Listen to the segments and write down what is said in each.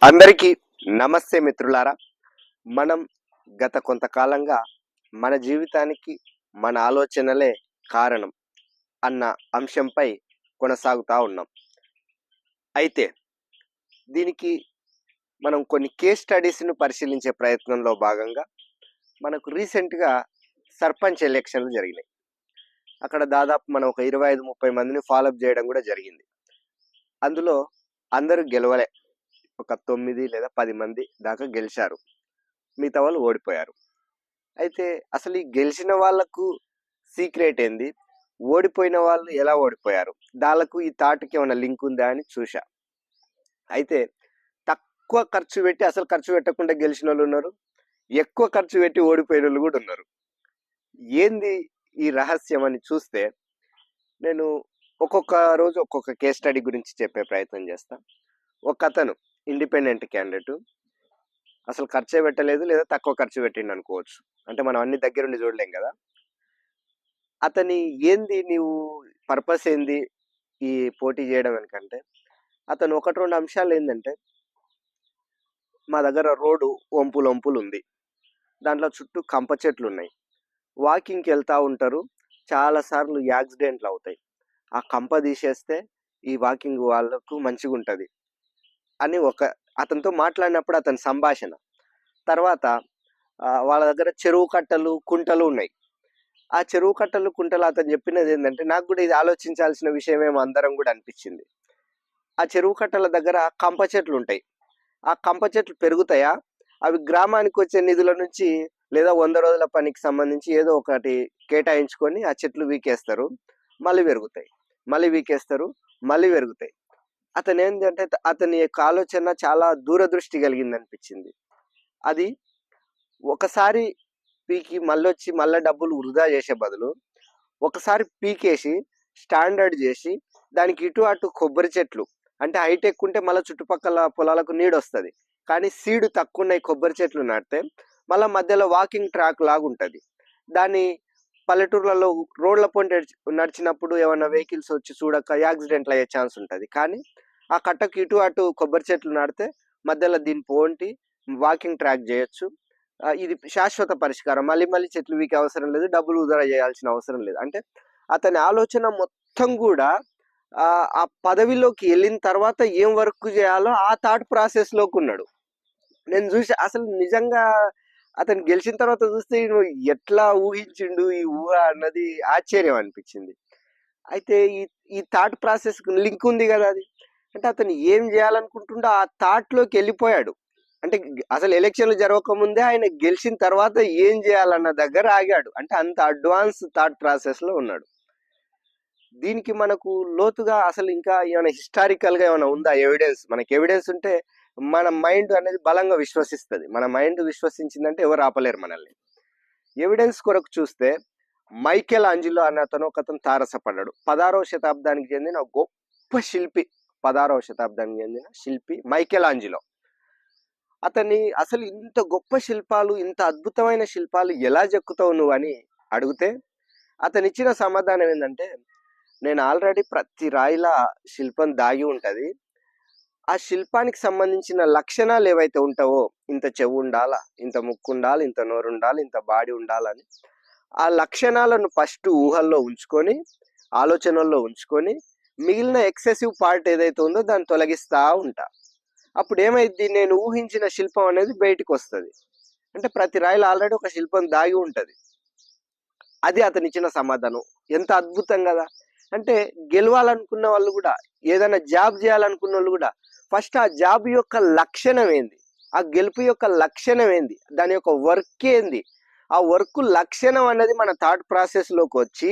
అందరికీ నమస్తే మిత్రులారా. మనం గత కొంతకాలంగా మన జీవితానికి మన ఆలోచనలే కారణం అన్న అంశంపై కొనసాగుతా ఉన్నాం. అయితే దీనికి మనం కొన్ని కేస్ స్టడీస్ను పరిశీలించే ప్రయత్నంలో భాగంగా మనకు రీసెంట్గా సర్పంచ్ ఎలక్షన్లు జరిగినాయి. అక్కడ దాదాపు మనం ఒక 25-30 మందిని ఫాలోఅప్ చేయడం కూడా జరిగింది. అందులో అందరూ గెలవలే, ఒక 9 లేదా 10 మంది దాకా గెలిచారు, మిగతా వాళ్ళు ఓడిపోయారు. అయితే అసలు ఈ గెలిచిన వాళ్ళకు సీక్రెట్ ఏంది, ఓడిపోయిన వాళ్ళు ఎలా ఓడిపోయారు, దానికి ఈ థాట్కి ఏమైనా లింక్ ఉందా అని చూసా. అయితే తక్కువ ఖర్చు పెట్టి అసలు ఖర్చు పెట్టకుండా గెలిచిన వాళ్ళు ఉన్నారు, ఎక్కువ ఖర్చు పెట్టి ఓడిపోయిన వాళ్ళు కూడా ఉన్నారు. ఏంది ఈ రహస్యం అని చూస్తే నేను ఒక్కొక్క రోజు ఒక్కొక్క కేస్ స్టడీ గురించి చెప్పే ప్రయత్నం చేస్తా. ఒక అతను ఇండిపెండెంట్ క్యాండిడేట్, అసలు ఖర్చే పెట్టలేదు లేదా తక్కువ ఖర్చు పెట్టిండు అనుకోవచ్చు, అంటే మనం అన్ని దగ్గరుండి చూడలేం కదా. అతని ఏంది నీవు పర్పస్ ఏంది ఈ పోటీ చేయడం వెనకంటే అతను 1-2 అంశాలు ఏంటంటే, మా దగ్గర రోడ్డు వంపులు ఉంది, దాంట్లో చుట్టూ కంప చెట్లు ఉన్నాయి, వాకింగ్కి వెళ్తూ ఉంటారు, చాలాసార్లు యాక్సిడెంట్లు అవుతాయి, ఆ కంప తీసేస్తే ఈ వాకింగ్ వాళ్ళకు మంచిగా ఉంటుంది అని అతనితో మాట్లాడినప్పుడు అతని సంభాషణ. తర్వాత వాళ్ళ దగ్గర చెరువు కట్టలు కుంటలు ఉన్నాయి. ఆ చెరువు కట్టలు కుంటలు అతను చెప్పినది ఏంటంటే, నాకు కూడా ఇది ఆలోచించాల్సిన విషయమేమో అందరం కూడా అనిపించింది. ఆ చెరువు కట్టల దగ్గర కంప చెట్లు ఉంటాయి, ఆ కంప చెట్లు పెరుగుతాయా, అవి గ్రామానికి వచ్చే నిధుల నుంచి లేదా 100 రోజుల పనికి సంబంధించి ఏదో ఒకటి కేటాయించుకొని ఆ చెట్లు వీకేస్తారు, మళ్ళీ పెరుగుతాయి, మళ్ళీ వీకేస్తారు, మళ్ళీ పెరుగుతాయి. అతను ఏంటంటే అతని యొక్క ఆలోచన చాలా దూరదృష్టి కలిగింది అనిపించింది. అది ఒకసారి పీకి మళ్ళొచ్చి మళ్ళీ డబ్బులు వృధా చేసే బదులు ఒకసారి పీకేసి స్టాండర్డ్ చేసి దానికి ఇటు అటు కొబ్బరి చెట్లు, అంటే హైట్ ఎక్కువ ఉంటే మళ్ళీ చుట్టుపక్కల పొలాలకు నీడు వస్తుంది, కానీ సీడు తక్కువ ఉన్నాయి కొబ్బరి చెట్లు నాటితే మళ్ళీ మధ్యలో వాకింగ్ ట్రాక్ లాగా ఉంటుంది. దాన్ని పల్లెటూర్లలో రోడ్ల పొంటి నడిచినప్పుడు ఏమైనా వెహికల్స్ వచ్చి చూడక యాక్సిడెంట్లు అయ్యే ఛాన్స్ ఉంటుంది. కానీ ఆ కట్టకు ఇటు అటు కొబ్బరి చెట్లు నాటితే మధ్యలో దీని పోంటి వాకింగ్ ట్రాక్ చేయొచ్చు. ఇది శాశ్వత పరిష్కారం, మళ్ళీ మళ్ళీ చెట్లు వీకే అవసరం లేదు, డబ్బులు వృధా చేయాల్సిన అవసరం లేదు. అంటే అతని ఆలోచన మొత్తం కూడా ఆ పదవిలోకి వెళ్ళిన తర్వాత ఏం వర్క్ చేయాలో ఆ థాట్ ప్రాసెస్ లోకి ఉన్నాడు. నేను చూసి అసలు నిజంగా అతను గెలిచిన తర్వాత చూస్తే ఎట్లా ఊహించిండు ఈ ఊహ అన్నది ఆశ్చర్యం అనిపించింది. అయితే ఈ థాట్ ప్రాసెస్ లింక్ ఉంది కదా అది, అంటే అతను ఏం చేయాలనుకుంటుండో ఆ థాట్ లోకి వెళ్ళిపోయాడు. అంటే అసలు ఎలక్షన్లు జరగక ముందే ఆయన గెలిచిన తర్వాత ఏం చేయాలన్న దగ్గర ఆగాడు, అంటే అంత అడ్వాన్స్ థాట్ ప్రాసెస్ లో ఉన్నాడు. దీనికి మనకు లోతుగా అసలు ఇంకా ఏమైనా హిస్టారికల్ గా ఏమైనా ఉందా ఎవిడెన్స్? మనకి ఎవిడెన్స్ ఉంటే మన మైండ్ అనేది బలంగా విశ్వసిస్తుంది. మన మైండ్ విశ్వసించిందంటే ఎవరు ఆపలేరు మనల్ని. ఎవిడెన్స్ కొరకు చూస్తే మైకేల్ ఆంజిలో అనే ఒకతను తారసపడ్డాడు. 16వ శతాబ్దానికి చెందిన గొప్ప శిల్పి, 16వ శతాబ్దానికి చెందిన శిల్పి మైకేల్ ఆంజిలో. అతన్ని అసలు ఇంత గొప్ప శిల్పాలు, ఇంత అద్భుతమైన శిల్పాలు ఎలా చెక్కుతావు నువ్వు అని అడిగితే అతను ఇచ్చిన సమాధానం ఏంటంటే, నేను ఆల్రెడీ ప్రతి రాయిలా శిల్పం దాగి ఉంటుంది, ఆ శిల్పానికి సంబంధించిన లక్షణాలు ఏవైతే ఉంటావో, ఇంత చెవు ఉండాలా, ఇంత ముక్కు ఉండాలి, ఇంత నోరు ఉండాలి, ఇంత బాడీ ఉండాలని ఆ లక్షణాలను ఫస్ట్ ఊహల్లో ఉంచుకొని, ఆలోచనల్లో ఉంచుకొని, మిగిలిన ఎక్సెసివ్ పార్ట్ ఏదైతే ఉందో దాన్ని తొలగిస్తా ఉంటా. అప్పుడు ఏమైంది, నేను ఊహించిన శిల్పం అనేది బయటికి వస్తుంది. అంటే ప్రతి రాయిలో ఆల్రెడీ ఒక శిల్పం దాగి ఉంటుంది. అది అతను ఇచ్చిన సమాధానం. ఎంత అద్భుతం కదా. అంటే గెలవాలనుకున్న వాళ్ళు కూడా, ఏదైనా జాబ్ చేయాలనుకున్న వాళ్ళు కూడా ఫస్ట్ ఆ జాబ్ యొక్క లక్షణం ఏంది, ఆ గెలుపు యొక్క లక్షణం ఏంది, దాని యొక్క వర్క్ ఏంది, ఆ వర్క్ లక్షణం అనేది మన థాట్ ప్రాసెస్ లోకి వచ్చి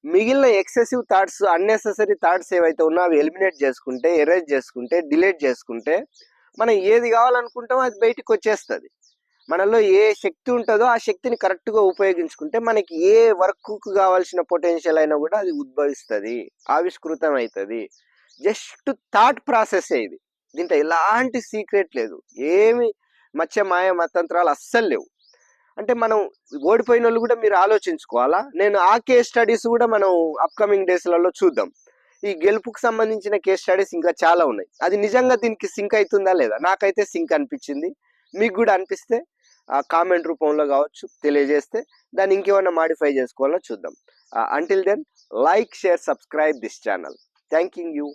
మిగిలిన ఎక్సెసివ్ థాట్స్, అన్నెసెసరీ థాట్స్ ఏవైతే ఉన్నా అవి ఎలిమినేట్ చేసుకుంటే, ఎరేజ్ చేసుకుంటే, డిలీట్ చేసుకుంటే మనం ఏది కావాలనుకుంటామో అది బయటికి వచ్చేస్తుంది. మనలో ఏ శక్తి ఉంటుందో ఆ శక్తిని కరెక్ట్గా ఉపయోగించుకుంటే మనకి ఏ వర్క్ కావాల్సిన పొటెన్షియల్ అయినా కూడా అది ఉద్భవిస్తుంది, ఆవిష్కృతం అవుతుంది. జస్ట్ థాట్ ప్రాసెస్ ఇది. దీంట్లో ఎలాంటి సీక్రెట్ లేదు, ఏమి మత్స్య మాయ మతంత్రాలు అస్సలు లేవు. అంటే మనం ఓడిపోయిన వాళ్ళు కూడా మీరు ఆలోచించుకోవాలా. నేను ఆ కేస్ స్టడీస్ కూడా మనం అప్కమింగ్ డేస్లలో చూద్దాం. ఈ గెలుపుకు సంబంధించిన కేస్ స్టడీస్ ఇంకా చాలా ఉన్నాయి. అది నిజంగా దీనికి సింక్ అవుతుందా లేదా? నాకైతే సింక్ అనిపించింది. మీకు కూడా అనిపిస్తే కామెంట్ రూపంలో కావచ్చు తెలియజేస్తే దాన్ని ఇంకేమైనా మాడిఫై చేసుకోవాలో చూద్దాం. Until then, like, share, subscribe this channel. Thank you.